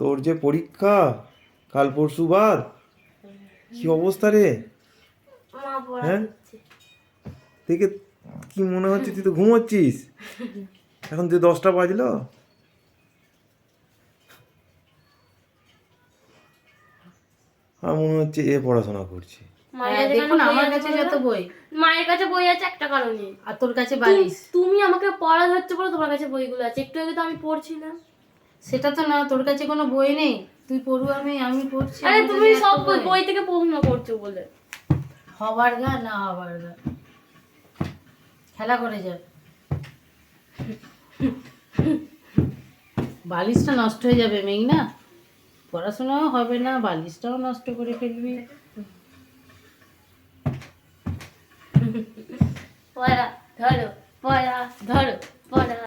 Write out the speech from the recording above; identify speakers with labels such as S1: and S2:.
S1: তোর যে পরীক্ষা কাল পরশু বাদ, কি অবস্থা রে?
S2: মা পড়া
S1: হ্যাঁ
S2: দিচ্ছে।
S1: দেখে কি মনে হচ্ছে তুই তো ঘুমোচ্ছিস? এখন যে 10টা বাজলো। আমার মনে হচ্ছে এ পড়াশোনা করছে।
S2: মায়ের কাছে
S3: দেখুন
S2: কেন বই
S3: আমার
S2: আছে
S3: কাছে
S2: বলো
S3: যত
S2: তো?
S3: বই,
S2: মায়ের কাছে বই আছে একটা কারণে।
S3: আর তোর কাছে বালিশ।
S2: তুমি আমাকে পড়া ধরছো বলে তোমার কাছে বইগুলো আছে, একটু আগে তো আমি পড়ছিলাম।
S3: সেটা তো না, তোর কাছে কোনো বই নেই, তুই পড়ুয়া মেয়ে, আমি পড়ছি।
S2: আরে
S3: আমার
S2: তুমি
S3: কাছে এত
S2: সব
S3: বই।
S2: বই থেকে প্রশ্ন করছো বলে।
S3: হবার গা না হবার গা, খেলা করে যা। বালিশটা নষ্ট হয়ে যাবে মেঘনা, পড়াশোনাও হবে না, বালিশটাও নষ্ট করে ফেলবি।
S2: পড়া ধরো, পড়া ধরো, পড়া।